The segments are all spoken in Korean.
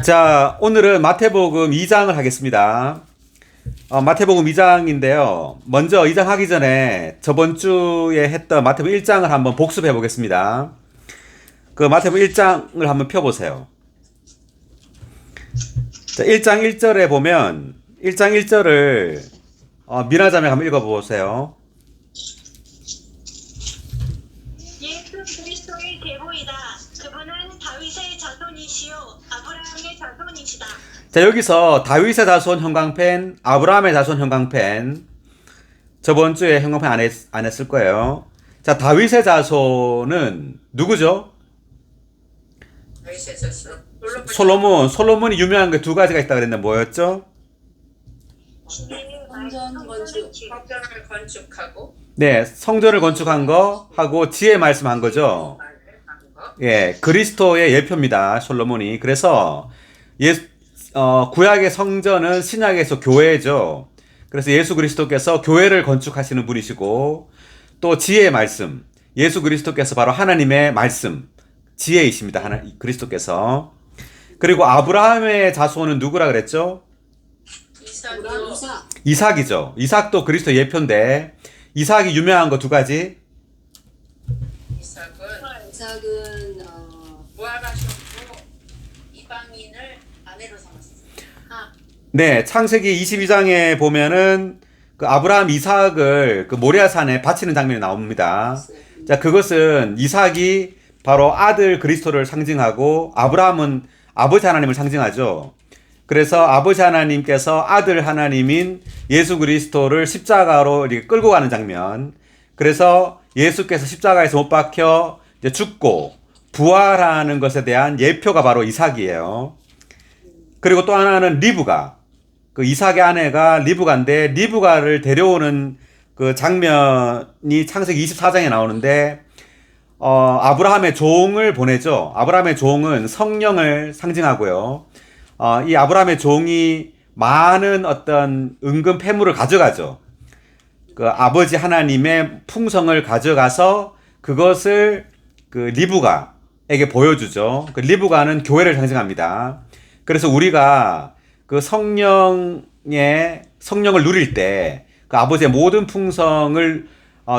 자, 오늘은 마태복음 2장을 하겠습니다. 마태복음 2장인데요. 먼저 2장 하기 전에 저번 주에 했던 마태복음 1장을 한번 복습해 보겠습니다. 그 마태복음 1장을 한번 펴보세요. 자, 1장 1절에 보면 1장 1절을 미나자매 한번 읽어보세요. 예수 그리스도의 계보이다. 그분은 다윗의 자손이시요 아브라함의 자손이시다. 자, 여기서 다윗의 자손 형광펜, 아브라함의 자손 형광펜. 저번 주에 형광펜 안 했을 거예요. 자, 다윗의 자손은 누구죠? 다윗의 자손 솔로몬이 유명한 게 두 가지가 있다 그랬는데 뭐였죠? 성전을 건축하고 네, 성전을 건축한 거 하고 지혜 말씀한 거죠. 예, 그리스도의 예표입니다. 솔로몬이. 그래서 구약의 성전은 신약에서 교회죠. 그래서 예수 그리스도께서 교회를 건축하시는 분이시고 또 지혜의 말씀, 예수 그리스도께서 바로 하나님의 말씀, 지혜이십니다. 그리스도께서. 그리고 아브라함의 자손은 누구라 그랬죠? 이삭이죠. 이삭도 그리스도 예표인데 이삭이 유명한 거 두 가지. 이삭은 부활하셨고 이방인을 아내로 삼았습니다. 네, 창세기 22장에 보면은 그 아브라함 이삭을 그 모리아산에 바치는 장면이 나옵니다. 자, 그것은 이삭이 바로 아들 그리스도를 상징하고 아브라함은 아버지 하나님을 상징하죠. 그래서 아버지 하나님께서 아들 하나님인 예수 그리스도를 십자가로 이렇게 끌고 가는 장면. 그래서 예수께서 십자가에서 못 박혀 이제 죽고 부활하는 것에 대한 예표가 바로 이삭이에요. 그리고 또 하나는 리브가, 그 이삭의 아내가 리브가인데 리브가를 데려오는 그 장면이 창세기 24장에 나오는데 아브라함의 종을 보내죠. 아브라함의 종은 성령을 상징하고요. 이 아브라함의 종이 많은 어떤 은금 패물을 가져가죠. 그 아버지 하나님의 풍성을 가져가서 그것을 그 리브가에게 보여주죠. 그 리브가는 교회를 상징합니다. 그래서 우리가 그 성령을 누릴 때 그 아버지의 모든 풍성을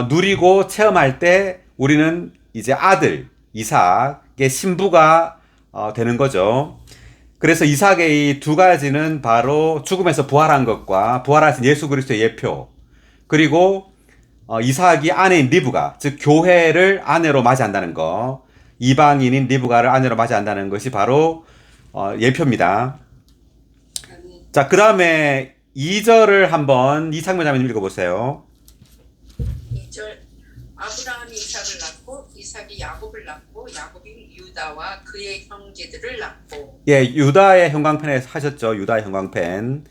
누리고 체험할 때 우리는 이제 아들 이삭의 신부가 되는 거죠. 그래서 이삭의 이 두 가지는 바로 죽음에서 부활한 것과 부활하신 예수 그리스도의 예표, 그리고 이삭이 아내인 리브가, 즉 교회를 아내로 맞이한다는 거, 이방인인 리브가를 아내로 맞이한다는 것이 바로 예표입니다. 자, 그 다음에 2절을 한번 이창문 자매님 읽어보세요. 2절 아브라함이 이삭을 낳고 이삭이 야곱을 낳고 야곱이 유다와 그의 형제들을 낳고. 예, 유다의 형광펜에 하셨죠. 유다의 형광펜.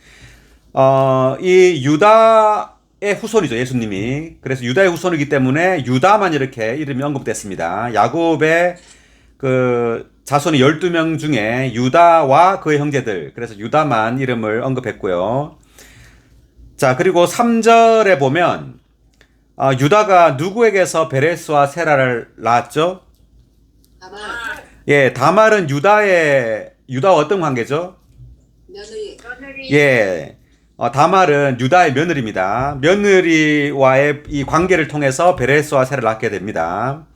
이 유다의 후손이죠, 예수님이. 그래서 유다의 후손이기 때문에 유다만 이렇게 이름이 언급됐습니다. 야곱의 그 자손이 12명 중에 유다와 그의 형제들. 그래서 유다만 이름을 언급했고요. 자, 그리고 3절에 보면 유다가 누구에게서 베레스와 세라를 낳았죠? 예, 다말은 유다와 어떤 관계죠? 며느리. 예, 다말은 유다의 며느리입니다. 며느리와의 이 관계를 통해서 베레스와 세라를 낳게 됩니다.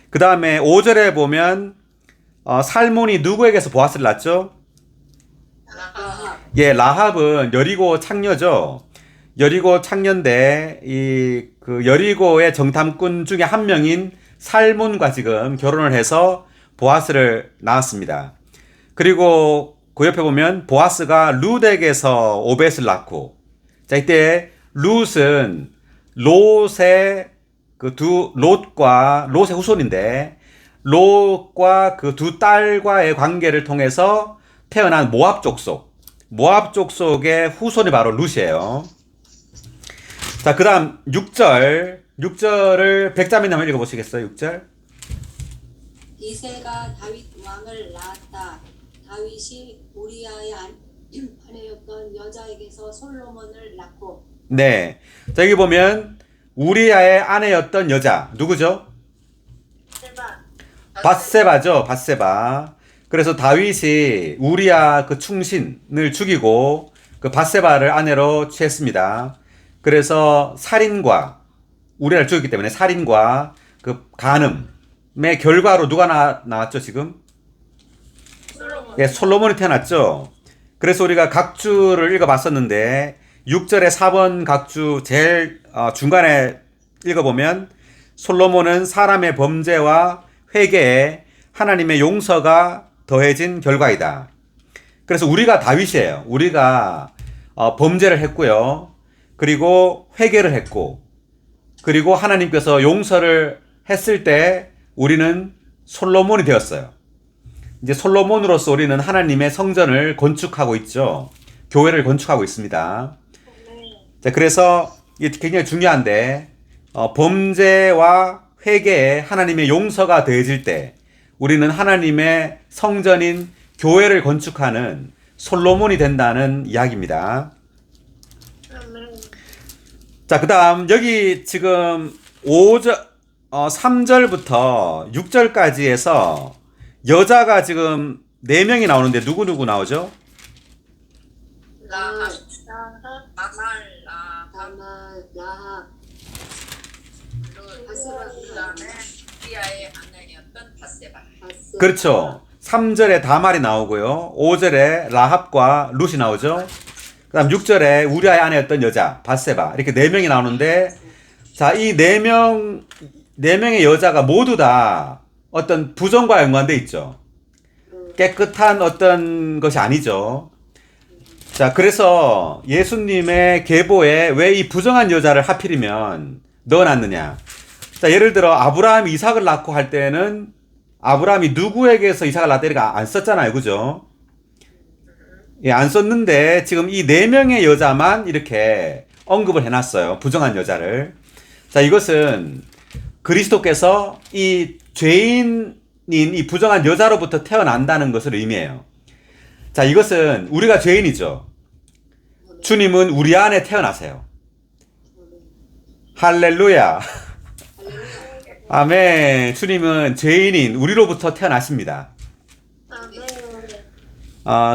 그 다음에 5절에 보면 살몬이 누구에게서 보아스를 낳죠? 예, 라합은 여리고 창녀죠. 여리고 창녀인데 그 여리고의 정탐꾼 중에 한 명인 살몬과 지금 결혼을 해서 보아스를 낳았습니다. 그리고 그 옆에 보면 보아스가 룻에게서 오벳을 낳고, 자, 이때 룻은 롯의 롯의 후손인데 롯과 그 두 딸과의 관계를 통해서 태어난 모압 족속의 후손이 바로 룻이에요. 자, 그 다음 6절을 백자매님 한번 읽어보시겠어요? 6절. 이새가 다윗 왕을 낳았다. 다윗이 우리아의 아내였던 여자에게서 솔로몬을 낳고. 네. 자, 여기 보면 우리아의 아내였던 여자 누구죠? 세바. 밧세바죠. 밧세바. 그래서 다윗이 우리야 그 충신을 죽이고 그 밧세바를 아내로 취했습니다. 그래서 살인과 우리를 죽였기 때문에 살인과 그 간음의 결과로 누가 나왔죠 지금? 예, 솔로몬이 태어났죠. 그래서 우리가 각주를 읽어봤었는데 6절에 4번 각주 제일 중간에 읽어보면 솔로몬은 사람의 범죄와 회개에 하나님의 용서가 더해진 결과이다. 그래서 우리가 다윗이에요. 우리가 범죄를 했고요. 그리고 회개를 했고 그리고 하나님께서 용서를 했을 때 우리는 솔로몬이 되었어요. 이제 솔로몬으로서 우리는 하나님의 성전을 건축하고 있죠. 교회를 건축하고 있습니다. 자, 그래서 이게 굉장히 중요한데 범죄와 회개에 하나님의 용서가 더해질 때 우리는 하나님의 성전인 교회를 건축하는 솔로몬이 된다는 이야기입니다. 자, 그 다음 여기 지금 3절부터 6절까지 해서 여자가 지금 4명이 나오는데 누구 나오죠? 라합, 라합, 아말, 라합, 다만 라합 그다음에 우리아의 아내였던 밧세바. 바세바. 그렇죠. 3절에 다말이 나오고요. 5절에 라합과 룻이 나오죠. 그 다음 6절에 우리아의 아내였던 여자 밧세바 이렇게 4명이 나오는데 자, 이 4명의 여자가 모두 다 어떤 부정과 연관돼 있죠. 깨끗한 어떤 것이 아니죠. 자, 그래서 예수님의 계보에 왜 이 부정한 여자를 하필이면 넣어놨느냐. 자, 예를 들어 아브라함이 이삭을 낳고 할 때는 아브라함이 누구에게서 이삭을 낳았다니까 안 썼잖아요. 그죠? 예, 안 썼는데 지금 이 4명의 여자만 이렇게 언급을 해놨어요. 부정한 여자를. 자, 이것은 그리스도께서 이 죄인인 이 부정한 여자로부터 태어난다는 것을 의미해요. 자, 이것은 우리가 죄인이죠. 주님은 우리 안에 태어나세요. 할렐루야. 아멘. 주님은 죄인인 우리로부터 태어나십니다.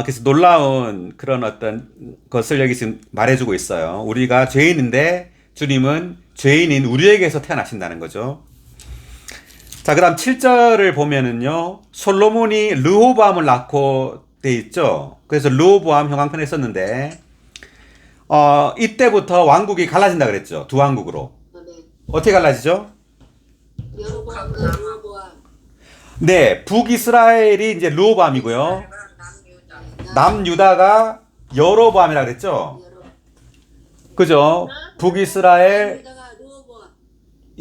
그래서 놀라운 그런 어떤 것을 여기 지금 말해주고 있어요. 우리가 죄인인데 주님은 죄인인 우리에게서 태어나신다는 거죠. 자, 그 다음 7절을 보면은요, 솔로몬이 르호보암을 낳고 돼 있죠. 그래서 르호보암 형왕편에 썼는데, 이때부터 왕국이 갈라진다 그랬죠. 두 왕국으로. 아멘. 어떻게 갈라지죠? 여로보암과 르호보암. 네, 북이스라엘이 이제 르호보암이고요. 남유다. 남유다가 여로보암이라 그랬죠. 여로. 그죠? 북이스라엘, 유다가 르호보암.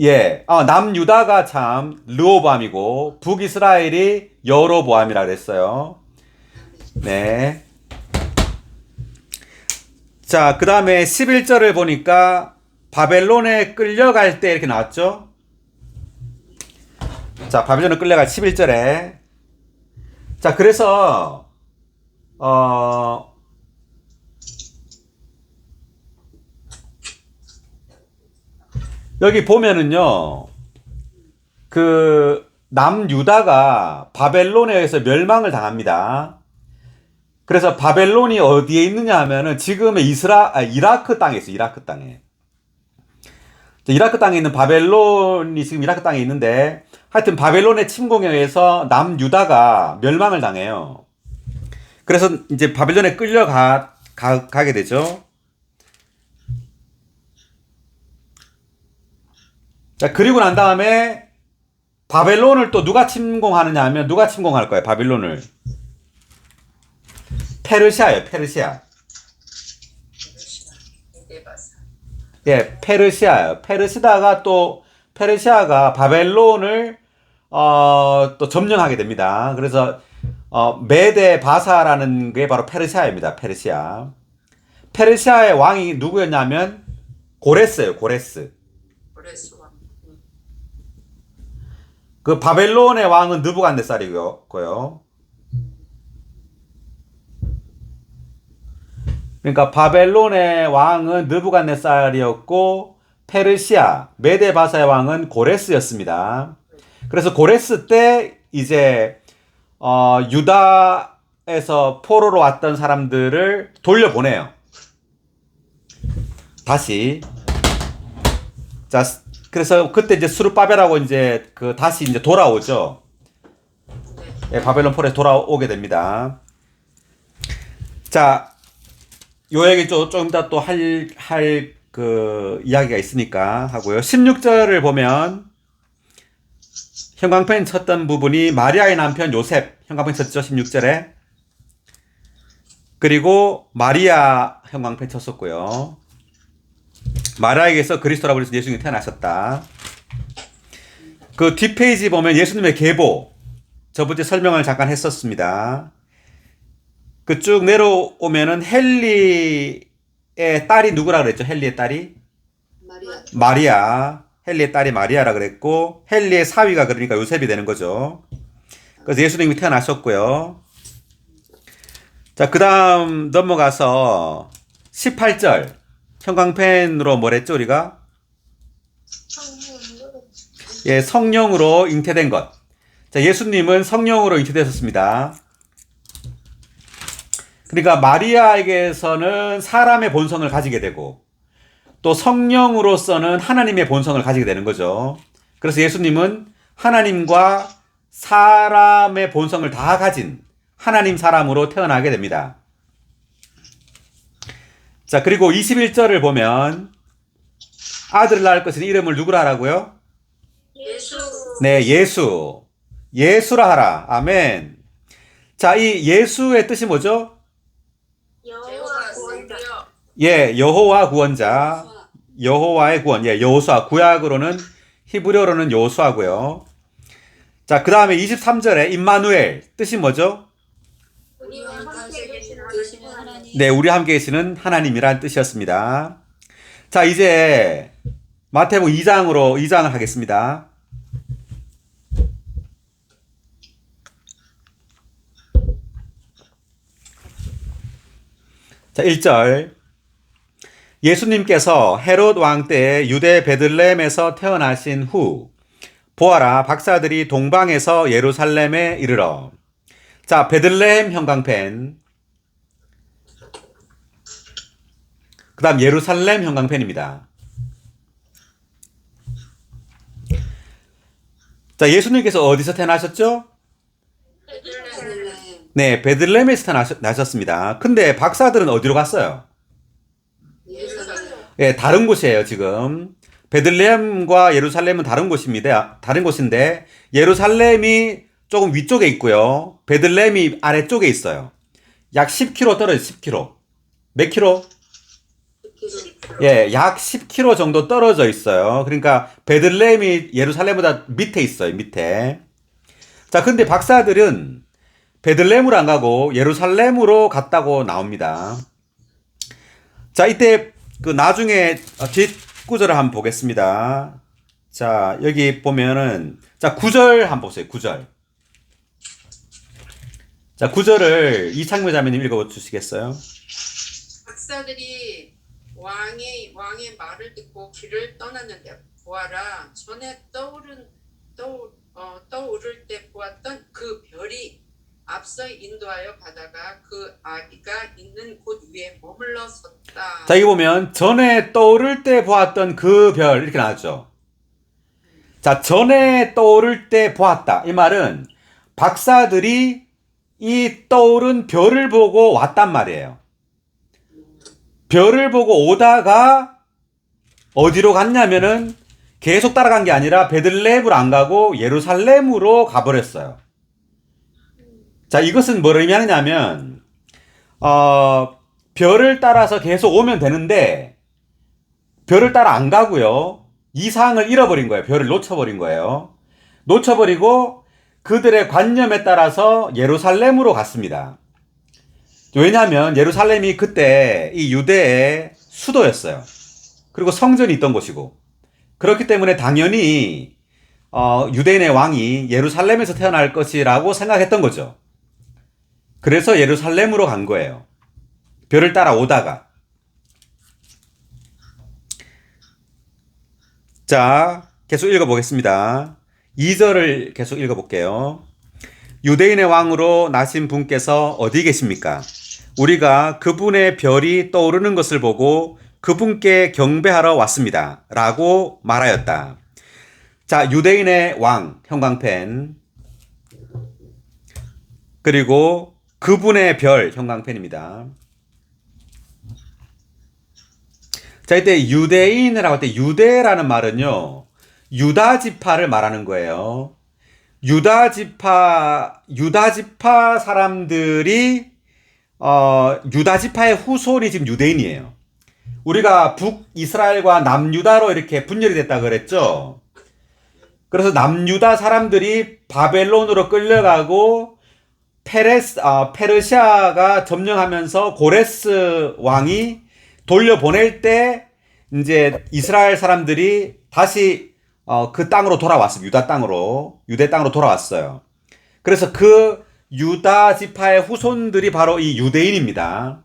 예, 남유다가 참 르호보암이고 북이스라엘이 여로보암이라 그랬어요. 네. 자, 그 다음에 11절을 보니까 바벨론에 끌려갈 때 이렇게 나왔죠. 자, 바벨론에 끌려갈 11절에. 자, 그래서 여기 보면은요, 그 남유다가 바벨론에 의해서 멸망을 당합니다. 그래서 바벨론이 어디에 있느냐 하면은 지금의 이라크 땅에 있어요. 이라크 땅에. 이라크 땅에 있는 바벨론이 지금 이라크 땅에 있는데 하여튼 바벨론의 침공에 의해서 남유다가 멸망을 당해요. 그래서 이제 바벨론에 가게 되죠. 자, 그리고 난 다음에 바벨론을 또 누가 침공하느냐 하면 누가 침공할 거예요, 바벨론을? 페르시아예요, 페르시아. 예, 페르시아예요. 페르시아가 바벨론을 또 점령하게 됩니다. 그래서 메데 바사라는 게 바로 페르시아입니다. 페르시아. 페르시아의 왕이 누구였냐면 고레스예요. 고레스. 그래서 그 바벨론의 왕은 느부갓네살이고요. 그러니까 바벨론의 왕은 느부갓네살이었고 페르시아 메데 바사의 왕은 고레스였습니다. 그래서 고레스 때 이제 유다에서 포로로 왔던 사람들을 돌려보내요. 다시. 자, 그래서 그때 이제 스룹바벨하고 이제 다시 이제 돌아오죠. 예, 바벨론 포로에 돌아오게 됩니다. 자, 요 얘기 좀 이따 또 할 이야기가 있으니까 하고요. 16절을 보면 형광펜 쳤던 부분이 마리아의 남편 요셉 형광펜 쳤죠. 16절에. 그리고 마리아 형광펜 쳤었고요. 마리아에게서 그리스도라고 해서 예수님이 태어나셨다. 그 뒷페이지 보면 예수님의 계보 저번에 설명을 잠깐 했었습니다. 그 쭉 내려오면은 헨리의 딸이 누구라 그랬죠? 헨리의 딸이? 마리아. 마리아. 헨리의 딸이 마리아라 그랬고 헨리의 사위가 그러니까 요셉이 되는 거죠. 그래서 예수님이 태어나셨고요. 자, 그 다음 넘어가서 18절 형광펜으로 뭐랬죠 우리가? 예, 성령으로 잉태된 것. 자, 예수님은 성령으로 잉태되셨습니다. 그러니까 마리아에게서는 사람의 본성을 가지게 되고 또 성령으로서는 하나님의 본성을 가지게 되는 거죠. 그래서 예수님은 하나님과 사람의 본성을 다 가진 하나님 사람으로 태어나게 됩니다. 자, 그리고 21절을 보면 아들을 낳을 것은 이름을 누구라 하라고요? 예수. 네, 예수. 예수라 하라. 아멘. 자, 이 예수의 뜻이 뭐죠? 여호와 구원자. 예, 여호와 구원자. 여호와의 구원. 예, 여호수아. 구약으로는 히브리어로는 여호수아고요. 자, 그 다음에 23절에 임마누엘. 뜻이 뭐죠? 우리와 함께 계시는 하나님. 네, 우리 함께 계시는 하나님이란 뜻이었습니다. 자, 이제 마태복음 2장을 하겠습니다. 자, 1절. 예수님께서 헤롯 왕 때 유대 베들레헴에서 태어나신 후 보아라 박사들이 동방에서 예루살렘에 이르러. 자, 베들레헴 형광펜. 그 다음 예루살렘 형광펜입니다. 자, 예수님께서 어디서 태어나셨죠? 베들레헴. 네, 베들레헴에서 태어나셨습니다. 근데 박사들은 어디로 갔어요? 예루살렘. 예, 다른 곳이에요, 지금. 베들레헴과 예루살렘은 다른 곳입니다. 다른 곳인데, 예루살렘이 조금 위쪽에 있고요. 베들레헴이 아래쪽에 있어요. 약 10km 떨어져요, 10km. 몇 킬로? 10km. 예, 약 10km 정도 떨어져 있어요. 그러니까 베들레헴이 예루살렘보다 밑에 있어요, 밑에. 자, 근데 박사들은 베들레헴으로 안 가고 예루살렘으로 갔다고 나옵니다. 자, 이때 나중에 뒷구절을 한번 보겠습니다. 자, 여기 보면은, 자, 9절 한번 보세요, 9절. 자, 9절을 이창묘 자매님 읽어주시겠어요? 박사들이 왕의 말을 듣고 길을 떠났는데 보아라 전에 떠오를 때 보았던 그 별이 앞서 인도하여 가다가 그 아기가 있는 곳 위에 머물러 섰다. 자, 여기 보면 전에 떠오를 때 보았던 그 별 이렇게 나왔죠. 자, 전에 떠오를 때 보았다. 이 말은 박사들이 이 떠오른 별을 보고 왔단 말이에요. 별을 보고 오다가 어디로 갔냐면은 계속 따라간 게 아니라 베들레헴으로 안 가고 예루살렘으로 가버렸어요. 자, 이것은 뭘 의미하느냐면 별을 따라서 계속 오면 되는데 별을 따라 안 가고요. 이상을 잃어버린 거예요. 별을 놓쳐버린 거예요. 놓쳐버리고 그들의 관념에 따라서 예루살렘으로 갔습니다. 왜냐하면 예루살렘이 그때 이 유대의 수도였어요. 그리고 성전이 있던 곳이고 그렇기 때문에 당연히 유대인의 왕이 예루살렘에서 태어날 것이라고 생각했던 거죠. 그래서 예루살렘으로 간 거예요. 별을 따라 오다가. 자, 계속 읽어보겠습니다. 2절을 계속 읽어볼게요. 유대인의 왕으로 나신 분께서 어디 계십니까? 우리가 그분의 별이 떠오르는 것을 보고 그분께 경배하러 왔습니다. 라고 말하였다. 자, 유대인의 왕, 형광펜. 그리고 그분의 별, 형광펜입니다. 자, 이때 유대인이라고 할 때 유대라는 말은요, 유다 지파를 말하는 거예요. 유다 지파 사람들이, 유다 지파의 후손이 지금 유대인이에요. 우리가 북이스라엘과 남유다로 이렇게 분열이 됐다 그랬죠? 그래서 남유다 사람들이 바벨론으로 끌려가고, 페르시아가 점령하면서 고레스 왕이 돌려보낼 때, 이제 이스라엘 사람들이 다시 그 땅으로 돌아왔습니다. 유대 땅으로 돌아왔어요. 그래서 그 유다 지파의 후손들이 바로 이 유대인입니다.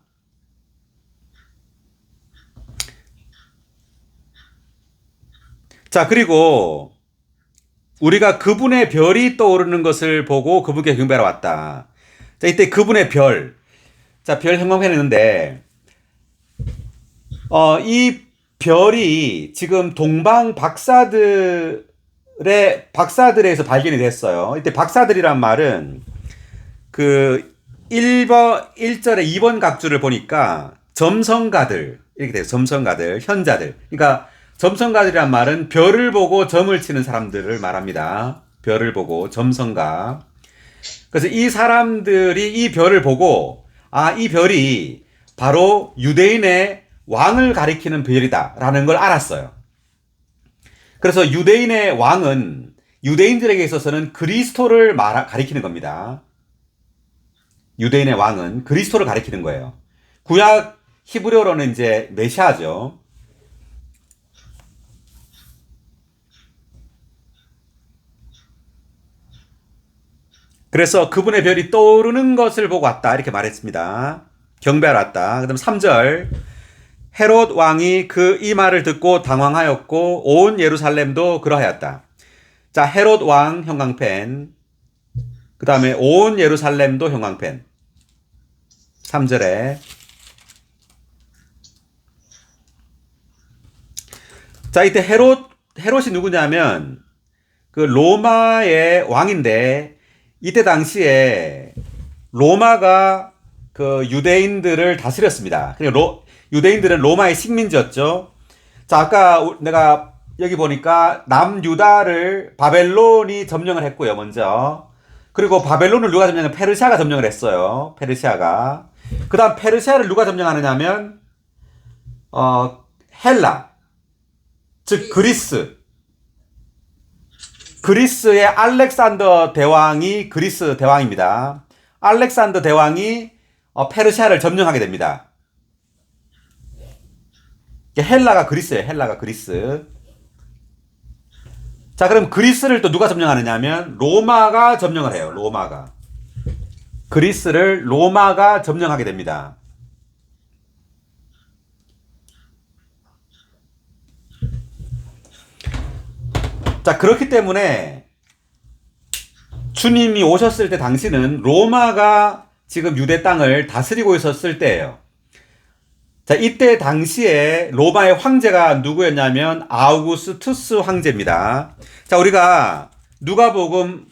자, 그리고 우리가 그분의 별이 떠오르는 것을 보고 그분께 경배하러 왔다. 자, 이때 그분의 별. 자, 별 형광펜이 있는데, 이 별이 지금 동방 박사들에서 발견이 됐어요. 이때 박사들이란 말은 그 1절에 2번 각주를 보니까 점성가들, 이렇게 돼요. 점성가들, 현자들. 그러니까 점성가들이란 말은 별을 보고 점을 치는 사람들을 말합니다. 별을 보고 점성가. 그래서 이 사람들이 이 별을 보고, 아, 이 별이 바로 유대인의 왕을 가리키는 별이다 라는 걸 알았어요. 그래서 유대인의 왕은 유대인들에게 있어서는 그리스도를 가리키는 겁니다. 유대인의 왕은 그리스도를 가리키는 거예요. 구약 히브리어로는 이제 메시아죠. 그래서 그분의 별이 떠오르는 것을 보고 왔다 이렇게 말했습니다. 경배하러 왔다. 그 다음 3절. 헤롯 왕이 그 이 말을 듣고 당황하였고 온 예루살렘도 그러하였다. 자, 헤롯 왕 형광펜. 그 다음에 온 예루살렘도 형광펜. 3절에. 자, 이때 헤롯이 누구냐면 그 로마의 왕인데, 이때 당시에 로마가 그 유대인들을 다스렸습니다. 유대인들은 로마의 식민지였죠. 자, 아까 내가 여기 보니까 남유다를 바벨론이 점령을 했고요, 먼저. 그리고 바벨론을 누가 점령했냐면 페르시아가 점령을 했어요. 페르시아가. 그 다음 페르시아를 누가 점령하느냐면, 헬라. 즉, 그리스. 그리스의 알렉산더 대왕이 그리스 대왕입니다. 알렉산더 대왕이 페르시아를 점령하게 됩니다. 헬라가 그리스예요. 헬라가 그리스. 자, 그럼 그리스를 또 누가 점령하느냐면 로마가 점령을 해요. 로마가. 그리스를 로마가 점령하게 됩니다. 자, 그렇기 때문에 주님이 오셨을 때 당시는 로마가 지금 유대 땅을 다스리고 있었을 때예요. 자, 이때 당시에 로마의 황제가 누구였냐면 아우구스투스 황제입니다. 자, 우리가 누가복음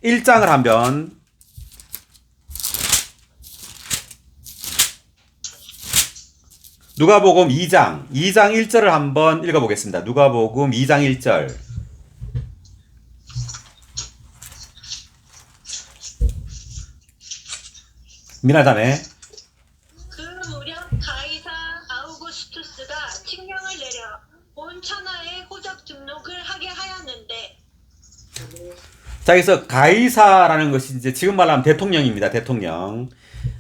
1장을 한번 누가복음 2장 1절을 한번 읽어보겠습니다. 누가복음 2장 1절. 미나자매. 그 무렵 가이사 아우구스투스가 칙령을 내려 온 천하에 호적 등록을 하게 하였는데. 자, 여기서 가이사라는 것이 이제 지금 말하면 대통령입니다. 대통령.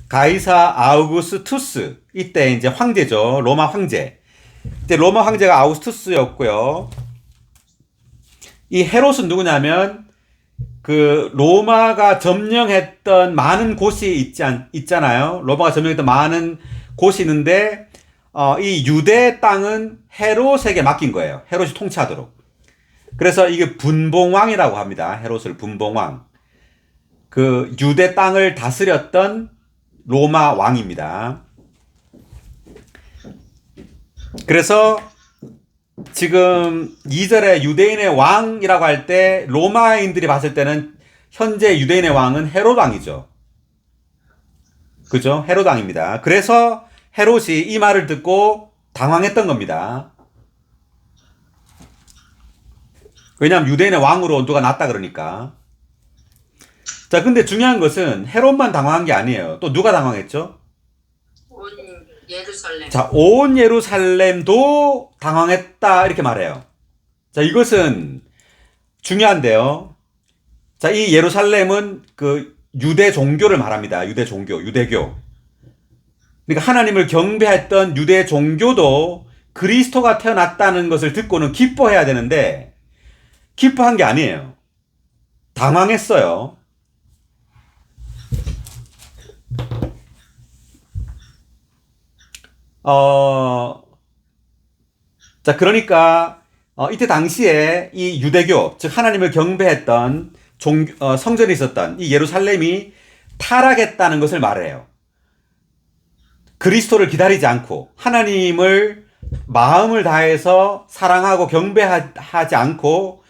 가이사 아우구스투스. 이때 이제 황제죠. 로마 황제. 이때 로마 황제가 아우구스투스였고요. 이 헤롯은 누구냐면 그 로마가 점령했던 많은 곳이 있잖아요. 로마가 점령했던 많은 곳이 있는데 이 유대 땅은 헤롯에게 맡긴 거예요. 헤롯이 통치하도록. 그래서 이게 분봉왕이라고 합니다. 헤롯을 분봉왕. 그 유대 땅을 다스렸던 로마 왕입니다. 그래서 지금 2절에 유대인의 왕이라고 할 때 로마인들이 봤을 때는 현재 유대인의 왕은 헤롯 왕이죠. 그죠? 헤롯 왕입니다. 그래서 헤롯이 이 말을 듣고 당황했던 겁니다. 왜냐하면 유대인의 왕으로 누가 났다 그러니까. 자, 근데 중요한 것은 헤롯만 당황한 게 아니에요. 또 누가 당황했죠? 온 예루살렘. 자, 온 예루살렘도 당황했다 이렇게 말해요. 자, 이것은 중요한데요. 자, 이 예루살렘은 그 유대 종교를 말합니다. 유대 종교, 유대교. 그러니까 하나님을 경배했던 유대 종교도 그리스도가 태어났다는 것을 듣고는 기뻐해야 되는데 기뻐한 게 아니에요. 당황했어요. 자, 그러니까 이때 당시에 이 유대교, 즉 하나님을 경배했던 성전이 있었던 이 예루살렘이 타락했다는 것을 말해요. 그리스도를 기다리지 않고 하나님을 마음을 다해서 사랑하고 경배하지 않고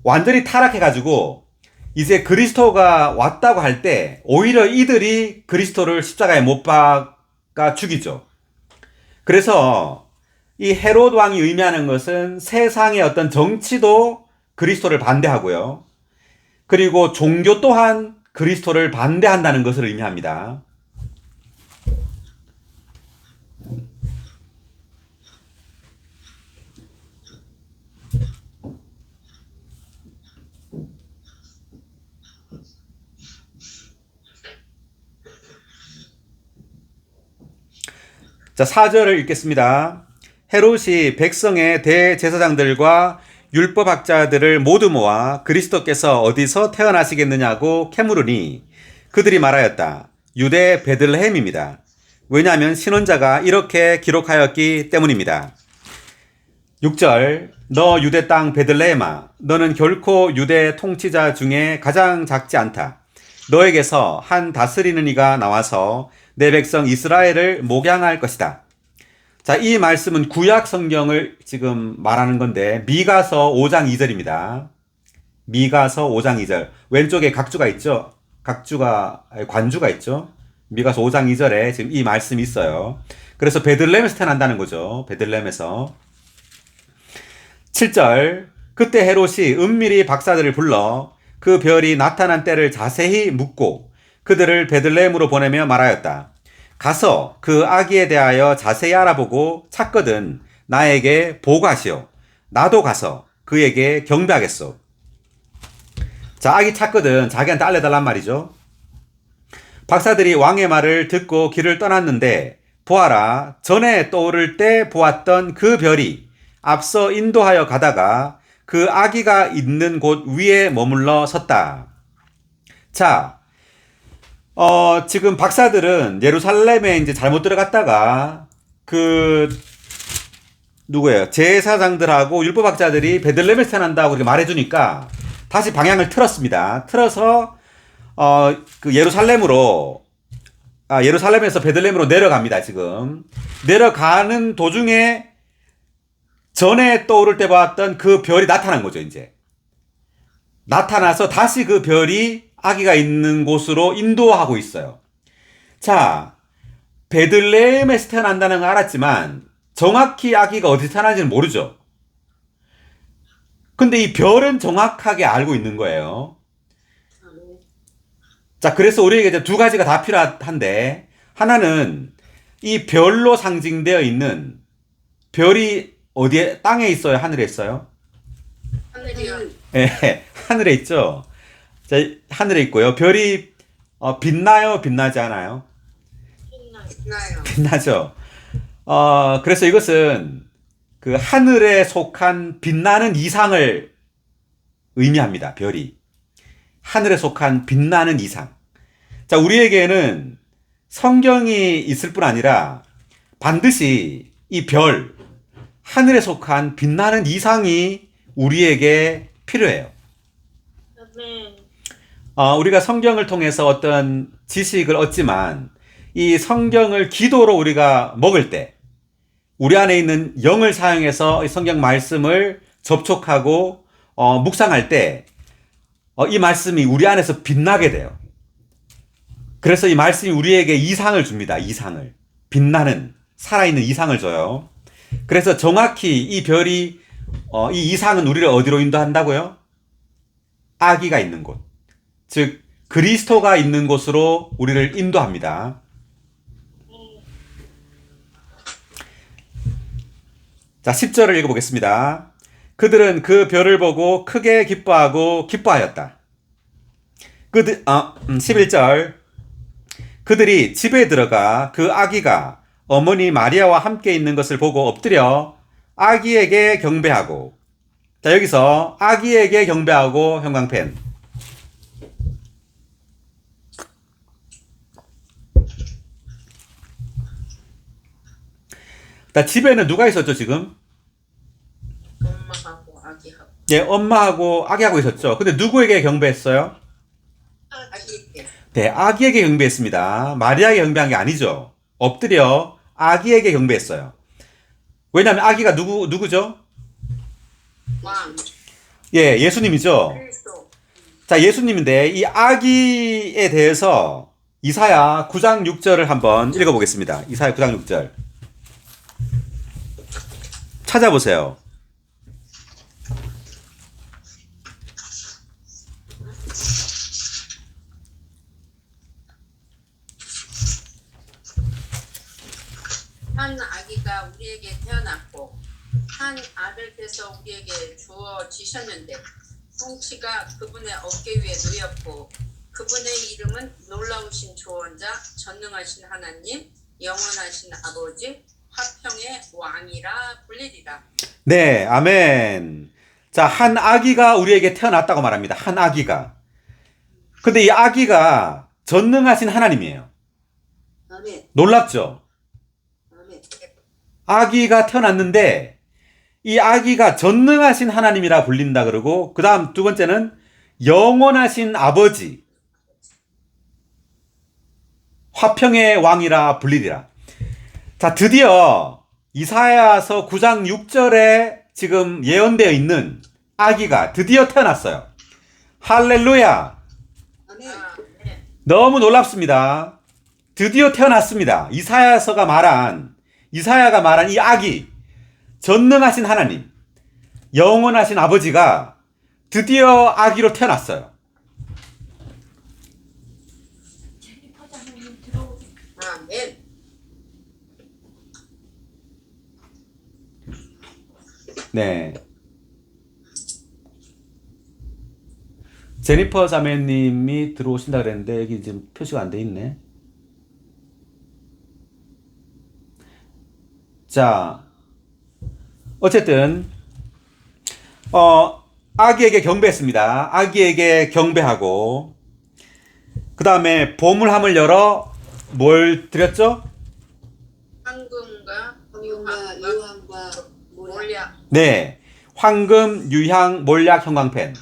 완전히 타락해가지고 이제 그리스도가 왔다고 할 때 오히려 이들이 그리스도를 십자가에 못 박아 죽이죠. 그래서 이 헤롯 왕이 의미하는 것은 세상의 어떤 정치도 그리스도를 반대하고요. 그리고 종교 또한 그리스도를 반대한다는 것을 의미합니다. 자, 4절을 읽겠습니다. 헤롯이 백성의 대제사장들과 율법학자들을 모두 모아 그리스도께서 어디서 태어나시겠느냐고 캐물으니 그들이 말하였다. 유대 베들레헴입니다. 왜냐하면 신원자가 이렇게 기록하였기 때문입니다. 6절 너 유대 땅 베들레헴아 너는 결코 유대 통치자 중에 가장 작지 않다. 너에게서 한 다스리는 이가 나와서 내 백성 이스라엘을 목양할 것이다. 자, 이 말씀은 구약 성경을 지금 말하는 건데 미가서 5장 2절입니다. 미가서 5장 2절. 왼쪽에 각주가 있죠? 관주가 있죠? 미가서 5장 2절에 지금 이 말씀이 있어요. 그래서 베들레헴에서 태어난다는 거죠. 베들레헴에서. 7절 그때 헤롯이 은밀히 박사들을 불러 그 별이 나타난 때를 자세히 묻고 그들을 베들레헴으로 보내며 말하였다. 가서 그 아기에 대하여 자세히 알아보고 찾거든 나에게 보고하시오. 나도 가서 그에게 경배하겠소. 자, 아기 찾거든 자기한테 알려달란 말이죠. 박사들이 왕의 말을 듣고 길을 떠났는데 보아라 전에 떠오를 때 보았던 그 별이 앞서 인도하여 가다가 그 아기가 있는 곳 위에 머물러 섰다. 자, 지금 박사들은 예루살렘에 이제 잘못 들어갔다가 누구예요? 제사장들하고 율법학자들이 베들레헴에서 태어난다고 그렇게 말해주니까 다시 방향을 틀었습니다. 틀어서 예루살렘에서 베들레헴으로 내려갑니다. 지금 내려가는 도중에 전에 떠오를 때 봤던 그 별이 나타난 거죠. 이제 나타나서 다시 그 별이 아기가 있는 곳으로 인도하고 있어요. 자, 베들레헴에서 태어난다는 걸 알았지만 정확히 아기가 어디서 태어난지는 모르죠. 근데 이 별은 정확하게 알고 있는 거예요. 자, 그래서 우리에게 이제 두 가지가 다 필요한데 하나는 이 별로 상징되어 있는 별이 어디에? 땅에 있어요? 하늘에 있어요? 하늘이요. 예, 하늘에 있죠. 자, 하늘에 있고요. 별이 빛나요? 빛나지 않아요? 나요. 빛나죠. 그래서 이것은 그 하늘에 속한 빛나는 이상을 의미합니다. 별이. 하늘에 속한 빛나는 이상. 자, 우리에게는 성경이 있을 뿐 아니라 반드시 이 별, 하늘에 속한 빛나는 이상이 우리에게 필요해요. 아멘. 우리가 성경을 통해서 어떤 지식을 얻지만 이 성경을 기도로 우리가 먹을 때 우리 안에 있는 영을 사용해서 이 성경 말씀을 접촉하고 묵상할 때 이 말씀이 우리 안에서 빛나게 돼요. 그래서 이 말씀이 우리에게 이상을 줍니다. 이상을. 빛나는 살아있는 이상을 줘요. 그래서 정확히 이 별이 이 이상은 우리를 어디로 인도한다고요? 아기가 있는 곳. 즉 그리스도가 있는 곳으로 우리를 인도합니다. 자, 10절을 읽어보겠습니다. 그들은 그 별을 보고 크게 기뻐하였다. 11절. 그들이 집에 들어가 그 아기가 어머니 마리아와 함께 있는 것을 보고 엎드려 아기에게 경배하고. 자, 여기서 아기에게 경배하고 형광펜. 자, 집에는 누가 있었죠, 지금? 엄마하고 아기하고. 예, 엄마하고 아기하고 있었죠. 근데 누구에게 경배했어요? 아기에게. 네, 아기에게 경배했습니다. 마리아에게 경배한 게 아니죠. 엎드려 아기에게 경배했어요. 왜냐하면 아기가 누구죠? 왕. 예, 예수님이죠. 그리스도. 자, 예수님인데 이 아기에 대해서 이사야 9장 6절을 한번 읽어보겠습니다. 이사야 9장 6절. 찾아보세요. 한 아기가 우리에게 태어났고 한 아들께서 우리에게 주어지셨는데 통치가 그분의 어깨 위에 놓였고 그분의 이름은 놀라우신 조언자, 전능하신 하나님, 영원하신 아버지, 화평의 왕이라 불리리라. 네, 아멘. 자, 한 아기가 우리에게 태어났다고 말합니다. 한 아기가. 근데 이 아기가 전능하신 하나님이에요. 아멘. 놀랍죠? 아멘. 아기가 태어났는데 이 아기가 전능하신 하나님이라 불린다 그러고, 그 다음 두 번째는 영원하신 아버지, 화평의 왕이라 불리리라. 자, 드디어 이사야서 9장 6절에 지금 예언되어 있는 아기가 드디어 태어났어요. 할렐루야. 아멘. 네. 너무 놀랍습니다. 드디어 태어났습니다. 이사야가 말한 이 아기, 전능하신 하나님, 영원하신 아버지가 드디어 아기로 태어났어요. 아멘. 네. 제니퍼 자매님이 들어오신다 그랬는데 여기 지금 표시가 안 돼 있네. 자, 어쨌든 아기에게 경배했습니다. 아기에게 경배하고 그 다음에 보물함을 열어 뭘 드렸죠? 황금과 황금과 유황과 몰약. 네, 황금, 유향, 몰약, 형광펜.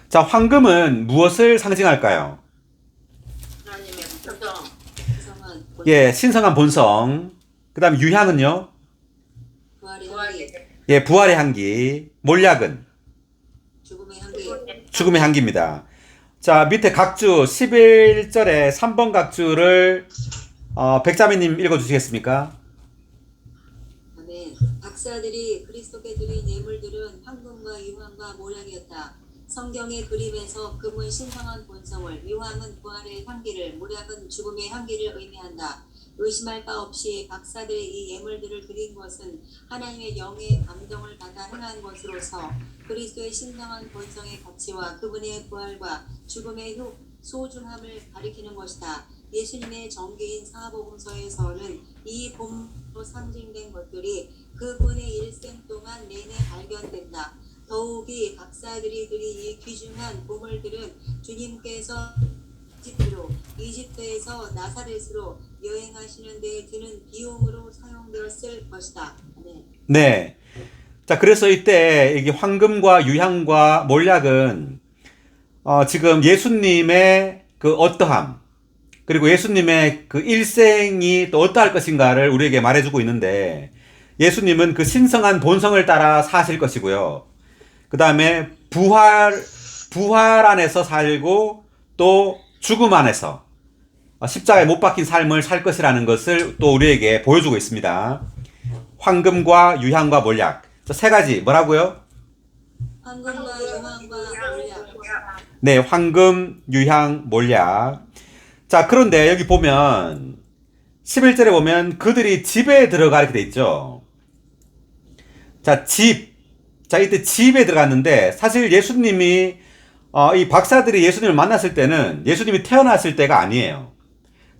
자, 황금은 무엇을 상징할까요? 하나님의 본성. 이상한 예, 신성한 본성. 그 다음 유향은요? 부활의 향기, 부활의 예, 부활의 향기. 몰약은 죽음의 향기, 죽음의 향기입니다. 자, 밑에 각주 11절에 3번 각주를 백자매님 읽어주시겠습니까? 아멘. 박사들이 그리스도께 드린 예물들은 황금과 유황과 모략이었다. 성경의 그림에서 금은 신성한 본성을, 유황은 부활의 향기를, 모략은 죽음의 향기를 의미한다. 의심할 바 없이 박사들이 이 예물들을 드린 것은 하나님의 영의 감동을 받아 행한 것으로서 그리스도의 신성한 본성의 가치와 그분의 부활과 죽음의 소중함을 가리키는 것이다. 예수님의 정기인 사복음서에서는 이 본으로 상징된 것들이 그분의 일생 동안 내내 발견된다. 더욱이 박사들이 이 귀중한 보물들은 주님께서 이집트에서 나사렛으로 여행하시는 데 드는 비용으로 사용되었을 것이다. 네. 네. 자, 그래서 이때 이게 황금과 유향과 몰약은 지금 예수님의 그 어떠함, 그리고 예수님의 그 일생이 또 어떠할 것인가를 우리에게 말해주고 있는데, 예수님은 그 신성한 본성을 따라 사실 것이고요. 그 다음에 부활 안에서 살고 또 죽음 안에서 십자가에 못 박힌 삶을 살 것이라는 것을 또 우리에게 보여주고 있습니다. 황금과 유향과 몰약. 세 가지 뭐라고요? 황금과 유황과 몰약. 네, 황금, 유향, 몰약. 자, 그런데 여기 보면 11절에 보면 그들이 집에 들어가 이렇게 돼 있죠. 자, 집. 자, 이때 집에 들어갔는데 사실 예수님이 이 박사들이 예수님을 만났을 때는 예수님이 태어났을 때가 아니에요.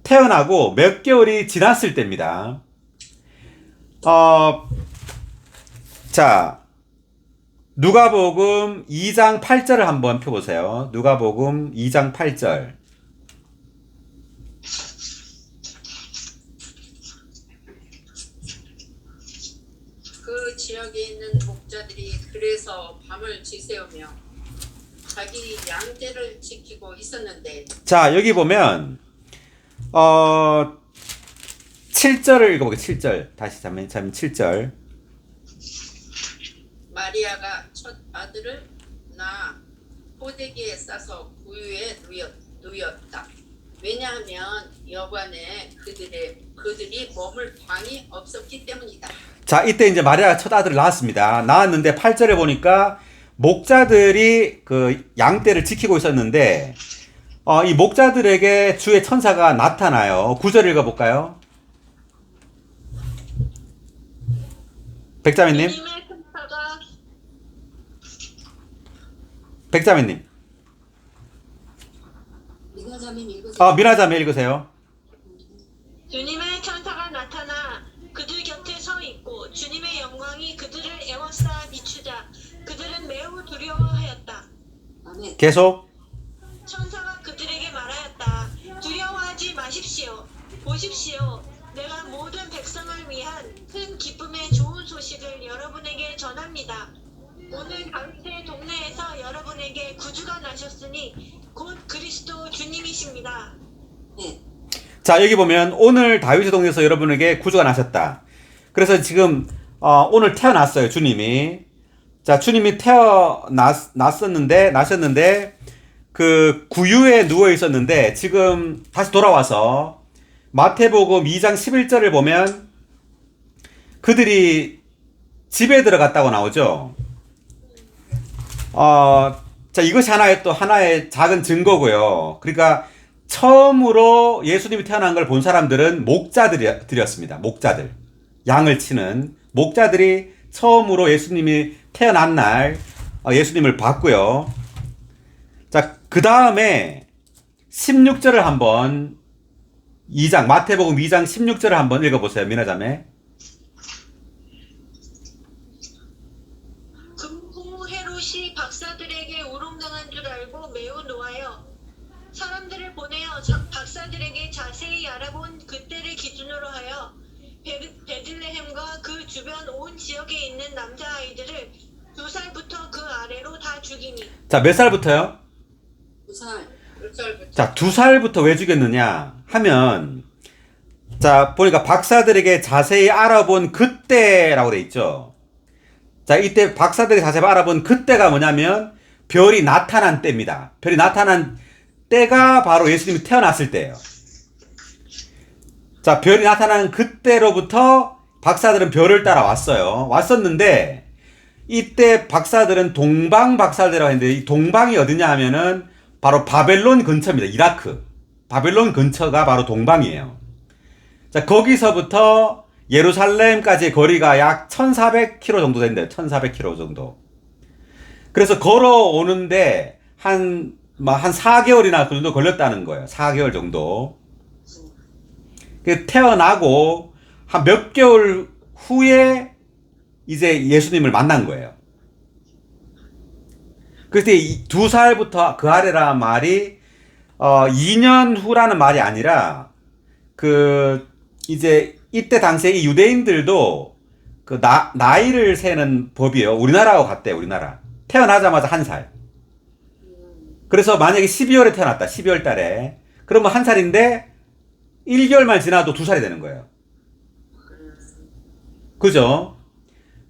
태어나고 몇 개월이 지났을 때입니다. 자, 누가복음 2장 8절을 한번 펴보세요. 누가복음 2장 8절. 그 지역에 있는 목자들이 그래서 밤을 지새우며 자기 양떼를 지키고 있었는데. 자, 여기 보면 7절을 읽어보겠습니다. 7절. 다시 잠깐 7절. 마리아가 첫 아들을 낳아 포대기에 싸서 구유에 누였다. 왜냐하면 여관에 그들이 머물 방이 없었기 때문이다. 자, 이때 이제 마리아가 첫 아들을 낳았습니다. 낳았는데 8절에 보니까 목자들이 그 양떼를 지키고 있었는데 이 목자들에게 주의 천사가 나타나요. 9절 읽어볼까요? 백자매님? 주님의 천사가 백자매님. 미나자님 읽으세요. 미나자매 읽으세요. 주님의 천사가 나타나 그들 곁에 서 있고 주님의 영광이 그들을 에워싸 비추자 그들은 매우 두려워하였다. 아멘. 계속. 천사가 그들에게 말하였다. 두려워하지 마십시오. 보십시오. 내가 모든 백성을 위한 큰 기쁨의 좋은 소식을 여러분에게 전합니다. 오늘 다윗의 동네에서 여러분에게 구주가 나셨으니 곧 그리스도 주님이십니다. 네. 자, 여기 보면 오늘 다윗의 동네에서 여러분에게 구주가 나셨다. 그래서 지금 오늘 태어났어요, 주님이. 자, 주님이 나셨는데 그 구유에 누워 있었는데 지금 다시 돌아와서 마태복음 2장 11절을 보면 그들이 집에 들어갔다고 나오죠. 자, 이것이 하나의 작은 증거고요. 그러니까 처음으로 예수님이 태어난 걸 본 사람들은 목자들이었습니다. 목자들. 양을 치는 목자들이 처음으로 예수님이 태어난 날 예수님을 봤고요. 자, 그 다음에 16절을 한번 마태복음 2장 16절을 한번 읽어보세요. 미나자매. 금후 헤롯이 박사들에게 우롱당한 줄 알고 매우 노하여 사람들을 보내어 박사들에게 자세히 알아본 그때를 기준으로 하여 베들레헴과 그 주변 온 지역에 있는 남자아이들을 2살부터 그 아래로 다 죽이니. 자, 몇 살부터요? 2살. 2살부터. 자, 2살부터 왜 죽였느냐 하면, 자, 보니까 박사들에게 자세히 알아본 그때라고 돼 있죠. 자, 이때 박사들이 자세히 알아본 그때가 뭐냐면 별이 나타난 때입니다. 별이 나타난 때가 바로 예수님이 태어났을 때예요. 자, 별이 나타난 그때로부터 박사들은 별을 따라 왔었는데 이때 박사들은 동방 박사들이라고 했는데 이 동방이 어디냐 하면은 바로 바벨론 근처입니다. 이라크. 바벨론 근처가 바로 동방이에요. 자, 거기서부터 예루살렘까지의 거리가 약 1400km 정도 된대요. 1400km 정도. 그래서 걸어오는데 한 4개월이나 그 정도 걸렸다는 거예요. 4개월 정도. 태어나고 한 몇 개월 후에 이제 예수님을 만난 거예요. 그때 2살부터 그 아래라 말이 2년 후라는 말이 아니라 이제 이때 당시에 이 유대인들도 나이를 세는 법이요. 우리나라하고 같대요. 우리나라. 태어나자마자 1살. 그래서 만약에 12월에 태어났다. 12월 달에. 그러면 1살인데 1개월만 지나도 2살이 되는 거예요. 그죠?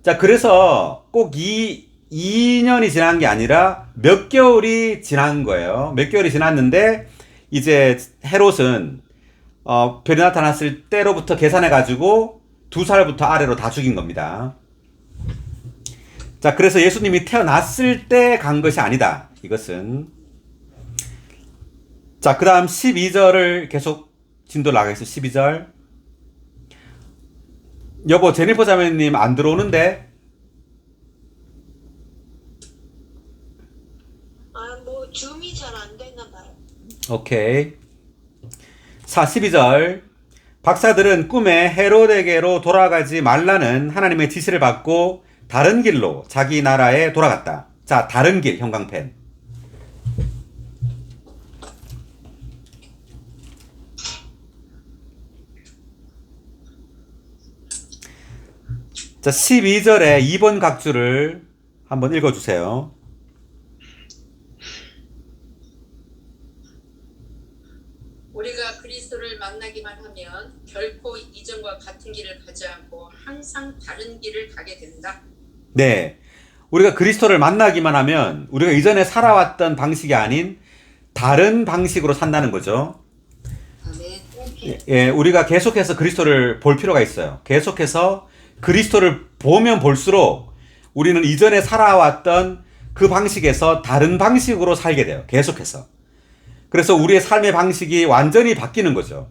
자, 그래서 꼭 2년이 지난 게 아니라 몇 개월이 지난 거예요. 몇 개월이 지났는데 이제 헤롯은 별이 나타났을 때로부터 계산해가지고 2살부터 아래로 다 죽인 겁니다. 자, 그래서 예수님이 태어났을 때 간 것이 아니다. 이것은. 자, 그 다음 12절을 계속 진도 나가겠습니다. 12절. 여보, 제니퍼 자매님 안 들어오는데? 뭐 줌이 잘 안 되나 봐요. 오케이. 12절. 박사들은 꿈에 헤롯에게로 돌아가지 말라는 하나님의 지시를 받고 다른 길로 자기 나라에 돌아갔다. 자, 다른 길, 형광펜. 자, 12절에 2번 각주를 한번 읽어주세요. 우리가 그리스도를 만나기만 하면 결코 이전과 같은 길을 가지 않고 항상 다른 길을 가게 된다. 네. 우리가 그리스도를 만나기만 하면 우리가 이전에 살아왔던 방식이 아닌 다른 방식으로 산다는 거죠. 아멘. 예, 우리가 계속해서 그리스도를 볼 필요가 있어요. 계속해서 그리스도를 보면 볼수록 우리는 이전에 살아왔던 그 방식에서 다른 방식으로 살게 돼요. 계속해서. 그래서 우리의 삶의 방식이 완전히 바뀌는 거죠.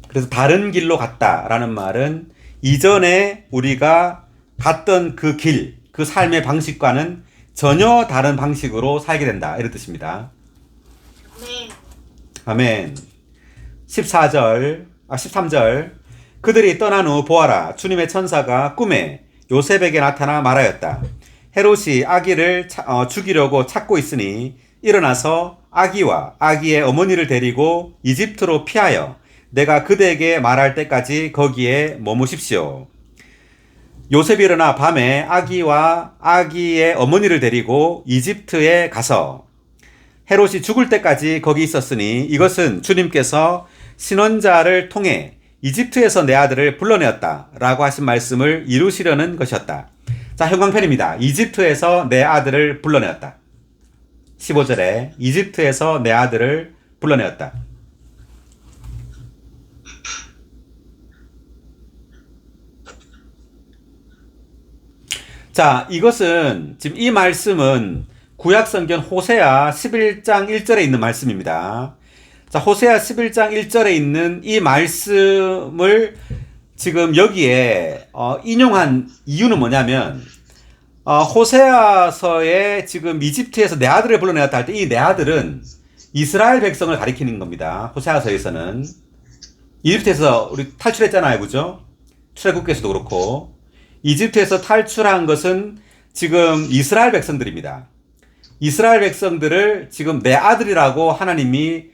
그래서 다른 길로 갔다라는 말은 이전에 우리가 갔던 그 길, 그 삶의 방식과는 전혀 다른 방식으로 살게 된다. 이런 뜻입니다. 네. 아멘. 13절. 그들이 떠난 후 보아라. 주님의 천사가 꿈에 요셉에게 나타나 말하였다. 헤롯이 아기를 죽이려고 찾고 있으니 일어나서 아기와 아기의 어머니를 데리고 이집트로 피하여 내가 그대에게 말할 때까지 거기에 머무십시오. 요셉이 일어나 밤에 아기와 아기의 어머니를 데리고 이집트에 가서 헤롯이 죽을 때까지 거기 있었으니 이것은 주님께서 신원자를 통해 이집트에서 내 아들을 불러내었다 라고 하신 말씀을 이루시려는 것이었다. 자, 형광펜입니다. 이집트에서 내 아들을 불러내었다. 15절에 이집트에서 내 아들을 불러내었다. 자, 이것은 지금 이 말씀은 구약성경 호세아 11장 1절에 있는 말씀입니다. 자, 호세아 11장 1절에 있는 이 말씀을 지금 여기에 인용한 이유는 뭐냐면 호세아서에 지금 이집트에서 내 아들을 불러내었다 할 때 이 내 아들은 이스라엘 백성을 가리키는 겁니다. 호세아서에서는 이집트에서 우리 탈출했잖아요, 그죠? 출애굽기에서도 그렇고 이집트에서 탈출한 것은 지금 이스라엘 백성들입니다. 이스라엘 백성들을 지금 내 아들이라고 하나님이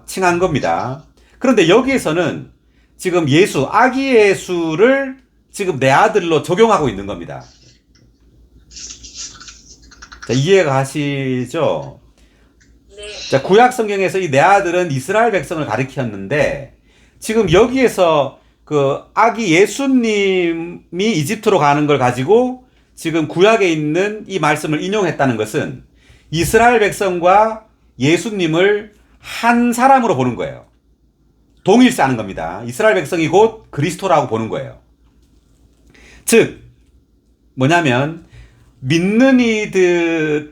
칭한 겁니다. 그런데 여기에서는 지금 예수, 아기 예수를 지금 내 아들로 적용하고 있는 겁니다. 자, 이해가 가시죠? 네. 자, 구약 성경에서 이 내 아들은 이스라엘 백성을 가리켰는데 지금 여기에서 그 아기 예수님이 이집트로 가는 걸 가지고 지금 구약에 있는 이 말씀을 인용했다는 것은 이스라엘 백성과 예수님을 한 사람으로 보는 거예요. 동일시하는 겁니다. 이스라엘 백성이 곧 그리스도라고 보는 거예요. 즉 뭐냐면 믿는 이들이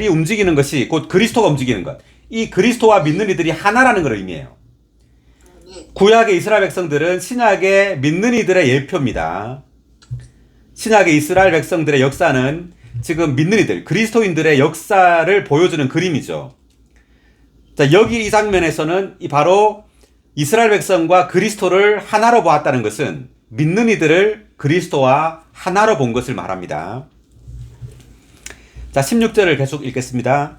움직이는 것이 곧 그리스도가 움직이는 것. 이 그리스도와 믿는 이들이 하나라는 걸 의미해요. 구약의 이스라엘 백성들은 신약의 믿는 이들의 예표입니다. 신약의 이스라엘 백성들의 역사는 지금 믿는 이들, 그리스도인들의 역사를 보여주는 그림이죠. 자, 여기 이 장면에서는 바로 이스라엘 백성과 그리스도를 하나로 보았다는 것은 믿는 이들을 그리스도와 하나로 본 것을 말합니다. 자, 16절을 계속 읽겠습니다.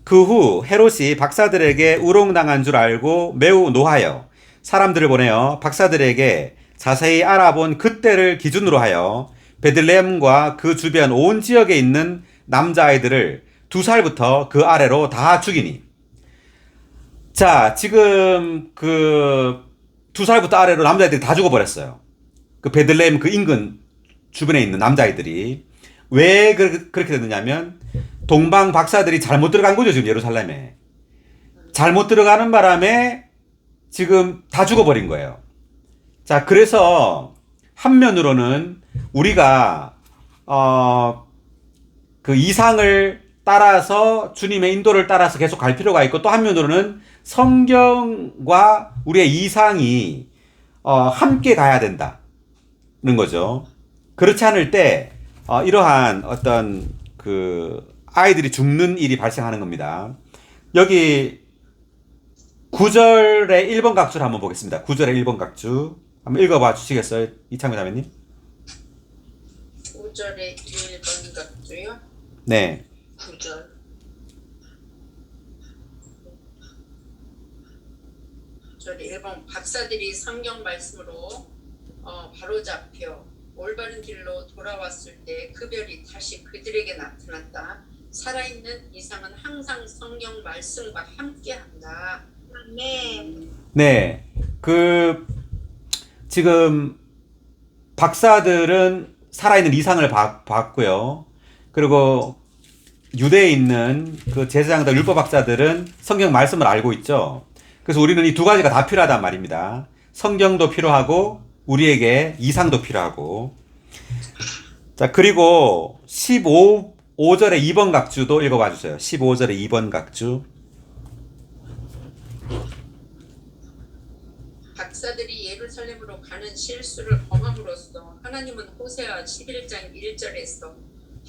그 후 헤롯이 박사들에게 우롱당한 줄 알고 매우 노하여 사람들을 보내어 박사들에게 자세히 알아본 그때를 기준으로 하여 베들레헴과 그 주변 온 지역에 있는 남자아이들을 2살부터 그 아래로 다 죽이니. 자, 지금 그 2살부터 아래로 남자아이들이 다 죽어버렸어요. 그 베들레헴 그 인근 주변에 있는 남자아이들이. 왜 그렇게 됐느냐면 동방 박사들이 잘못 들어간 거죠, 지금 예루살렘에. 잘못 들어가는 바람에 지금 다 죽어버린 거예요. 자, 그래서 한면으로는 우리가 그 이상을 따라서 주님의 인도를 따라서 계속 갈 필요가 있고, 또 한면으로는 성경과 우리의 이상이 함께 가야 된다는 거죠. 그렇지 않을 때 이러한 어떤 그 아이들이 죽는 일이 발생하는 겁니다. 여기 9절의 1번 각주를 한번 보겠습니다. 9절의 1번 각주 한번 읽어봐 주시겠어요, 이창미 자매님? 9절의 1번 각주요? 네. 9절. 저리 1번 박사들이 성경 말씀으로 바로 잡혀 올바른 길로 돌아왔을 때 그 별이 다시 그들에게 나타났다. 살아있는 이상은 항상 성경 말씀과 함께한다. 네. 네. 그 지금 박사들은 살아있는 이상을 봤고요. 그리고 유대에 있는 그 제사장들 율법 박사들은 성경 말씀을 알고 있죠. 그래서 우리는 이 두 가지가 다 필요하단 말입니다. 성경도 필요하고 우리에게 이상도 필요하고. 자, 그리고 15절의 2번 각주도 읽어봐 주세요. 15절의 2번 각주. 박사들이 예루살렘으로 가는 실수를 범함으로써 하나님은 호세아 11장 1절에서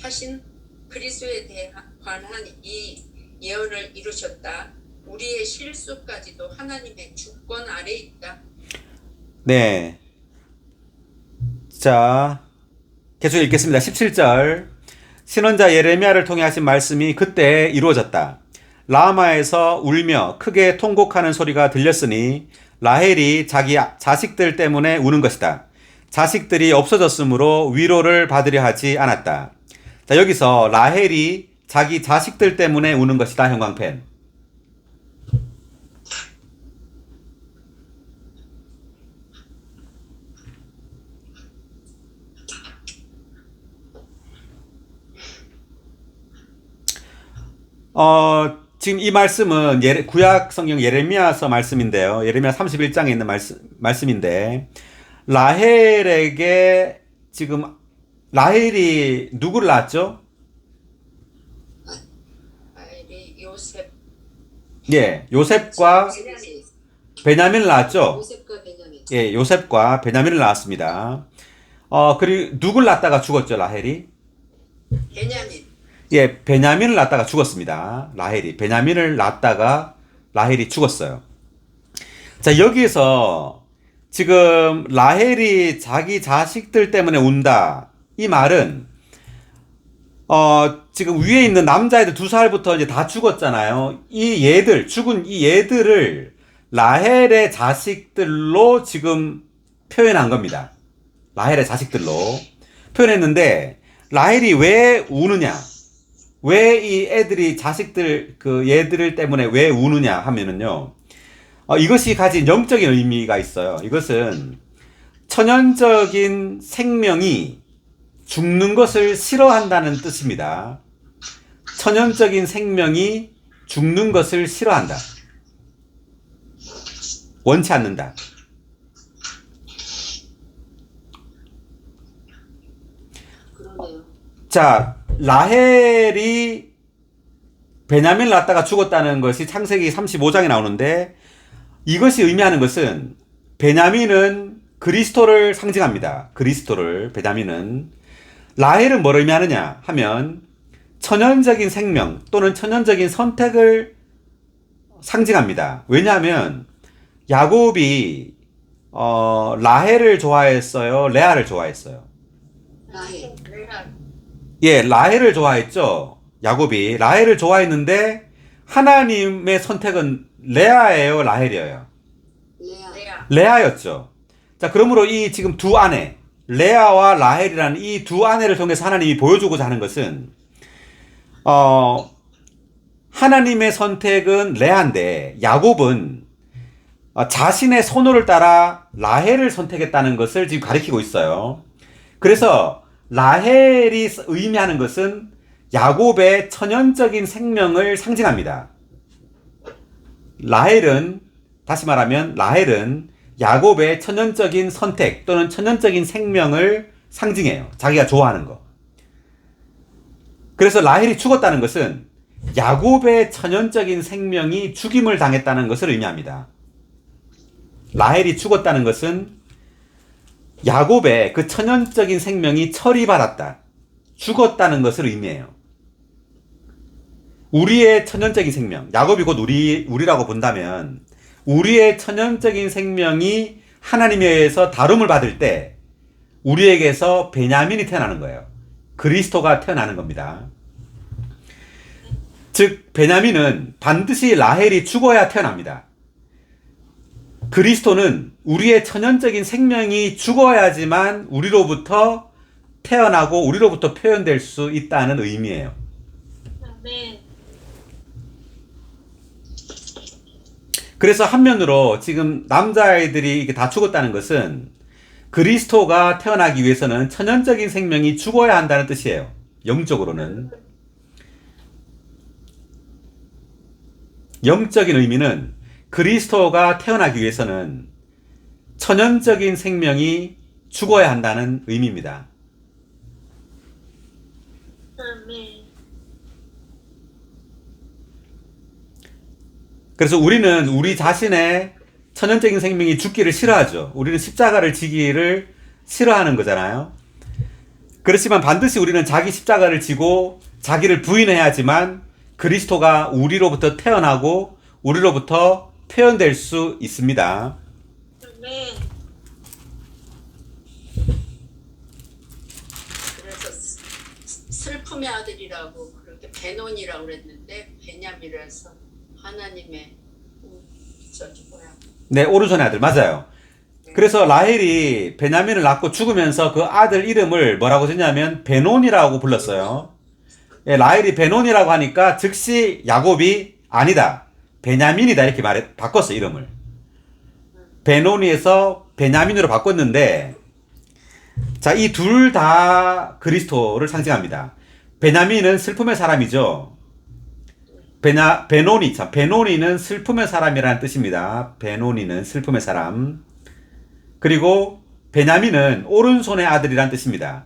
하신 그리스도에 관한 이 예언을 이루셨다. 우리의 실수까지도 하나님의 주권 아래 있다. 네. 자, 계속 읽겠습니다. 17절. 신원자 예레미야를 통해 하신 말씀이 그때 이루어졌다. 라마에서 울며 크게 통곡하는 소리가 들렸으니 라헬이 자기 자식들 때문에 우는 것이다. 자식들이 없어졌으므로 위로를 받으려 하지 않았다. 자, 여기서 라헬이 자기 자식들 때문에 우는 것이다. 형광펜. 지금 이 말씀은 구약 성경 예레미야서 말씀인데요. 예레미야 31장에 있는 말씀인데, 라헬에게 지금 라헬이 누구를 낳았죠? 라헬이 요셉. 예, 요셉과 베냐민을 낳았죠. 요셉과 베냐민. 예, 요셉과 베냐민을 낳았습니다. 그리고 누굴 낳다가 죽었죠, 라헬이? 베냐민. 예, 베냐민을 낳다가 죽었습니다. 라헬이. 베냐민을 낳다가 라헬이 죽었어요. 자, 여기에서 지금 라헬이 자기 자식들 때문에 운다. 이 말은, 지금 위에 있는 남자애들 2살부터 이제 다 죽었잖아요. 죽은 이 얘들을 라헬의 자식들로 지금 표현한 겁니다. 라헬의 자식들로 표현했는데, 라헬이 왜 우느냐? 왜 이 애들이 자식들 얘들 때문에 왜 우느냐 하면은요, 이것이 가진 영적인 의미가 있어요. 이것은 천연적인 생명이 죽는 것을 싫어한다는 뜻입니다. 천연적인 생명이 죽는 것을 싫어한다. 원치 않는다. 그러네요. 자, 라헬이 베냐민을 낳다가 죽었다는 것이 창세기 35장에 나오는데, 이것이 의미하는 것은 베냐민은 그리스도를 상징합니다. 그리스도를, 베냐민은. 라헬은 뭘 의미하느냐 하면 천연적인 생명 또는 천연적인 선택을 상징합니다. 왜냐하면 야곱이 라헬을 좋아했어요? 레아를 좋아했어요? 라헬. 예, 라헬을 좋아했죠. 야곱이 라헬을 좋아했는데 하나님의 선택은 레아예요, 라헬이에요? 레아. 레아였죠. 자, 그러므로 이 지금 두 아내, 레아와 라헬이라는 이 두 아내를 통해서 하나님이 보여주고자 하는 것은 하나님의 선택은 레아인데 야곱은 자신의 선호를 따라 라헬을 선택했다는 것을 지금 가리키고 있어요. 그래서 라헬이 의미하는 것은 야곱의 천연적인 생명을 상징합니다. 다시 말하면 라헬은 야곱의 천연적인 선택 또는 천연적인 생명을 상징해요. 자기가 좋아하는 거. 그래서 라헬이 죽었다는 것은 야곱의 천연적인 생명이 죽임을 당했다는 것을 의미합니다. 라헬이 죽었다는 것은 야곱의 그 천연적인 생명이 처리받았다, 죽었다는 것을 의미해요. 우리의 천연적인 생명, 야곱이 곧 우리라고 본다면 우리의 천연적인 생명이 하나님에 의해서 다룸을 받을 때 우리에게서 베냐민이 태어나는 거예요. 그리스도가 태어나는 겁니다. 즉 베냐민은 반드시 라헬이 죽어야 태어납니다. 그리스도는 우리의 천연적인 생명이 죽어야지만 우리로부터 태어나고 우리로부터 표현될 수 있다는 의미예요. 아멘. 그래서 한면으로 지금 남자아이들이 이렇게 다 죽었다는 것은 그리스도가 태어나기 위해서는 천연적인 생명이 죽어야 한다는 뜻이에요. 영적으로는. 영적인 의미는 그리스도가 태어나기 위해서는 천연적인 생명이 죽어야 한다는 의미입니다. 아멘. 그래서 우리는 우리 자신의 천연적인 생명이 죽기를 싫어하죠. 우리는 십자가를 지기를 싫어하는 거잖아요. 그렇지만 반드시 우리는 자기 십자가를 지고 자기를 부인해야지만 그리스도가 우리로부터 태어나고 우리로부터 표현될 수 있습니다. 아멘. 그래서 슬픔의 아들이라고 그렇게 베논이라고 그랬는데 베냐민이라서 하나님의 저기 뭐야. 네, 오른손의 아들 맞아요. 그래서 라헬이 베냐민을 낳고 죽으면서 그 아들 이름을 뭐라고 했냐면 베논이라고 불렀어요. 예, 라헬이 베논이라고 하니까 즉시 야곱이 아니다, 베냐민이다 이렇게 바꿨어 이름을. 베논이에서 베냐민으로 바꿨는데, 자, 이 둘 다 그리스도를 상징합니다. 베냐민은 슬픔의 사람이죠. 베노니는 슬픔의 사람이라는 뜻입니다. 베노니는 슬픔의 사람. 그리고 베냐민은 오른손의 아들이라는 뜻입니다.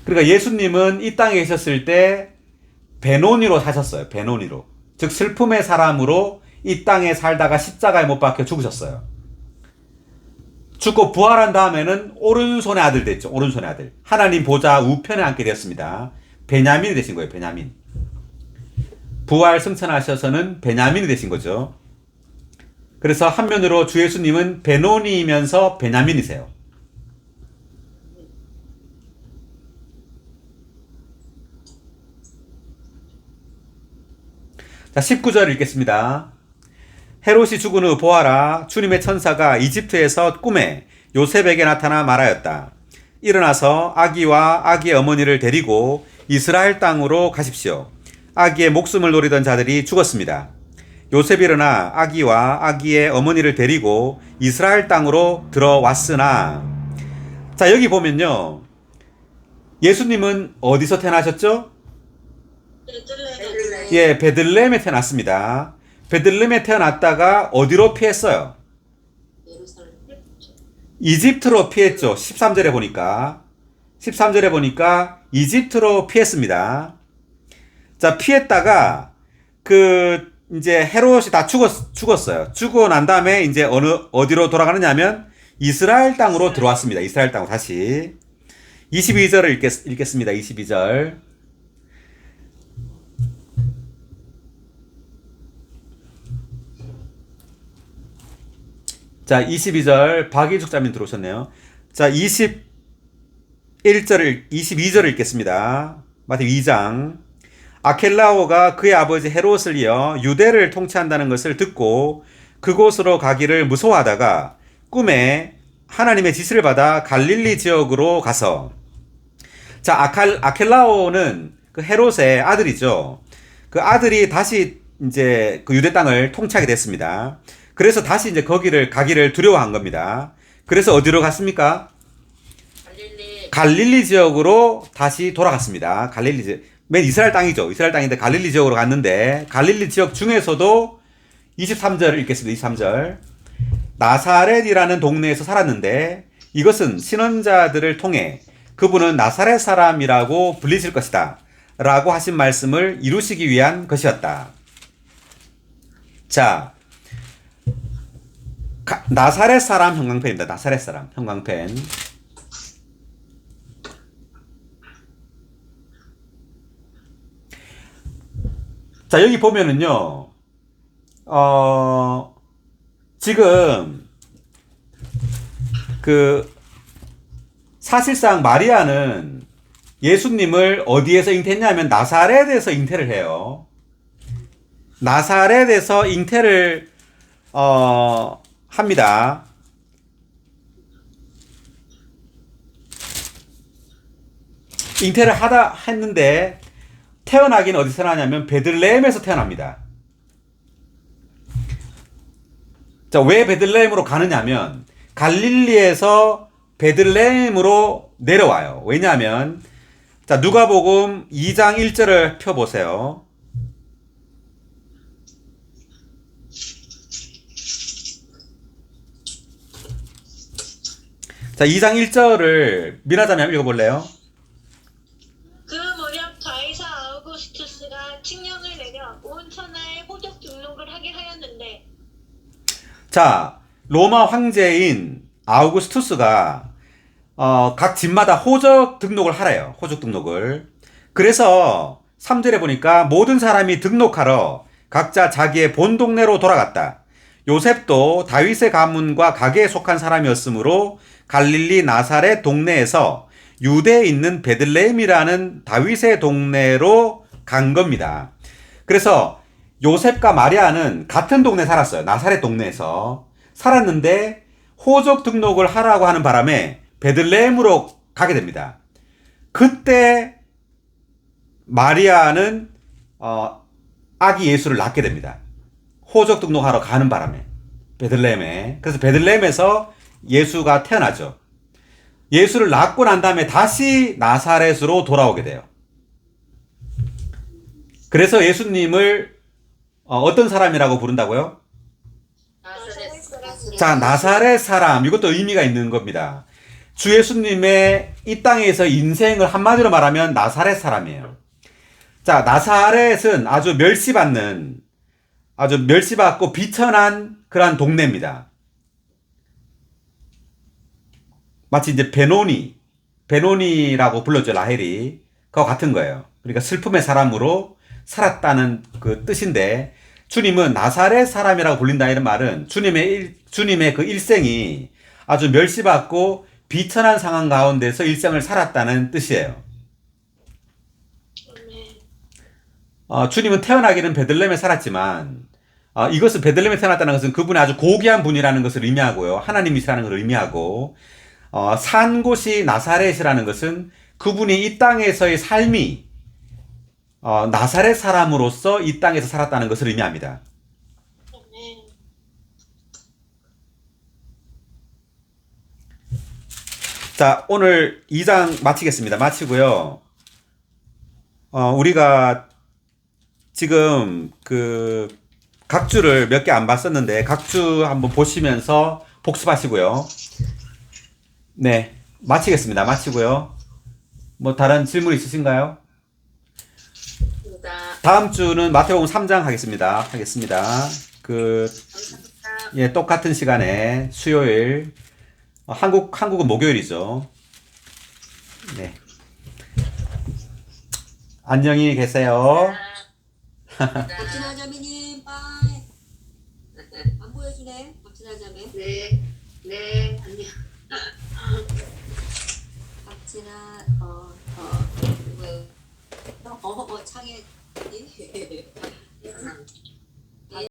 그러니까 예수님은 이 땅에 계셨을 때 베노니로 사셨어요. 베노니로. 즉 슬픔의 사람으로 이 땅에 살다가 십자가에 못 박혀 죽으셨어요. 죽고 부활한 다음에는 오른손의 아들 됐죠. 오른손의 아들. 하나님 보좌 우편에 앉게 되었습니다. 베냐민이 되신 거예요. 베냐민. 부활 승천하셔서는 베냐민이 되신 거죠. 그래서 한면으로 주 예수님은 베노니이면서 베냐민이세요. 자, 19절 읽겠습니다. 헤롯이 죽은 후 보아라, 주님의 천사가 이집트에서 꿈에 요셉에게 나타나 말하였다. 일어나서 아기와 아기의 어머니를 데리고 이스라엘 땅으로 가십시오. 아기의 목숨을 노리던 자들이 죽었습니다. 요셉이 일어나 아기와 아기의 어머니를 데리고 이스라엘 땅으로 들어왔으나, 자, 여기 보면요, 예수님은 어디서 태어나셨죠? 베들레헴. 예, 베들레헴에 태어났습니다. 베들레헴에 태어났다가 어디로 피했어요? 예루살렘. 이집트로 피했죠. 13절에 보니까 이집트로 피했습니다. 자, 피했다가 이제 헤롯이 다 죽었어요. 죽고 난 다음에 이제 어디로 돌아가느냐면 이스라엘 땅으로 들어왔습니다. 이스라엘 땅으로 다시. 22절을 읽겠습니다. 22절. 자, 22절 박일숙자님 들어오셨네요. 자, 22절을 읽겠습니다. 마태복음 2장. 아켈라오가 그의 아버지 헤롯을 이어 유대를 통치한다는 것을 듣고 그곳으로 가기를 무서워하다가 꿈에 하나님의 지시를 받아 갈릴리 지역으로 가서, 자, 아켈라오는 그 헤롯의 아들이죠. 그 아들이 다시 이제 그 유대 땅을 통치하게 됐습니다. 그래서 다시 이제 거기를 가기를 두려워한 겁니다. 그래서 어디로 갔습니까? 갈릴리 지역으로 다시 돌아갔습니다. 갈릴리 지역. 맨 이스라엘 땅이죠. 이스라엘 땅인데 갈릴리 지역으로 갔는데, 갈릴리 지역 중에서도 23절을 읽겠습니다. 23절. 나사렛이라는 동네에서 살았는데 이것은 신원자들을 통해 그분은 나사렛 사람이라고 불리실 것이다 라고 하신 말씀을 이루시기 위한 것이었다. 자, 나사렛 사람 형광펜입니다. 나사렛 사람 형광펜. 자, 여기 보면은요, 지금 사실상 마리아는 예수님을 어디에서 잉태했냐면 나사렛에서 잉태를 해요. 나사렛에서 잉태를 합니다. 잉태를 했는데 태어나긴 어디서 나냐면 베들레헴에서 태어납니다. 자, 왜 베들레헴으로 가느냐면 갈릴리에서 베들레헴으로 내려와요. 왜냐하면, 자, 누가복음 2장 1절을 펴보세요. 자, 2장 1절을 미나자매 한번 읽어볼래요? 그 무렵 가이사 아우구스투스가 칙령을 내려 온 천하에 호적 등록을 하게 하였는데, 자, 로마 황제인 아우구스투스가 각 집마다 호적 등록을 하래요. 호적 등록을. 그래서 3절에 보니까 모든 사람이 등록하러 각자 자기의 본 동네로 돌아갔다. 요셉도 다윗의 가문과 가게에 속한 사람이었으므로 갈릴리 나사렛 동네에서 유대에 있는 베들레헴이라는 다윗의 동네로 간 겁니다. 그래서 요셉과 마리아는 같은 동네에 살았어요. 나사렛 동네에서 살았는데 호적 등록을 하라고 하는 바람에 베들레헴으로 가게 됩니다. 그때 마리아는 아기 예수를 낳게 됩니다. 호적 등록하러 가는 바람에 베들레헴에. 그래서 베들레헴에서 예수가 태어나죠. 예수를 낳고 난 다음에 다시 나사렛으로 돌아오게 돼요. 그래서 예수님을 어떤 사람이라고 부른다고요? 자, 나사렛 사람. 이것도 의미가 있는 겁니다. 주 예수님의 이 땅에서 인생을 한마디로 말하면 나사렛 사람이에요. 자, 나사렛은 아주 멸시받고 비천한 그러한 동네입니다. 마치 이제 베노니라고 불렀죠, 라헬이. 그와 같은 거예요. 그러니까 슬픔의 사람으로 살았다는 그 뜻인데, 주님은 나사렛 사람이라고 불린다 이런 말은 주님의 그 일생이 아주 멸시받고 비천한 상황 가운데서 일생을 살았다는 뜻이에요. 주님은 태어나기는 베들레헴에 살았지만, 이것은 베들레헴에 태어났다는 것은 그분이 아주 고귀한 분이라는 것을 의미하고요. 하나님이시라는 것을 의미하고, 산 곳이 나사렛이라는 것은 그분이 이 땅에서의 삶이 나사렛 사람으로서 이 땅에서 살았다는 것을 의미합니다. 자, 오늘 2장 마치겠습니다. 마치고요. 우리가 지금 그 각주를 몇 개 안 봤었는데 각주 한번 보시면서 복습하시고요. 네, 마치겠습니다. 마치고요. 뭐 다른 질문 있으신가요? 다음 주는 마태복음 3장 하겠습니다. 예, 똑같은 시간에 수요일. 한국은 목요일이죠. 네. 안녕히 계세요. 박진아 자매님, 빠이. 안 보여주네. 박진아 자매. 네, 네, 안녕. 박진아 누구예요? 창혜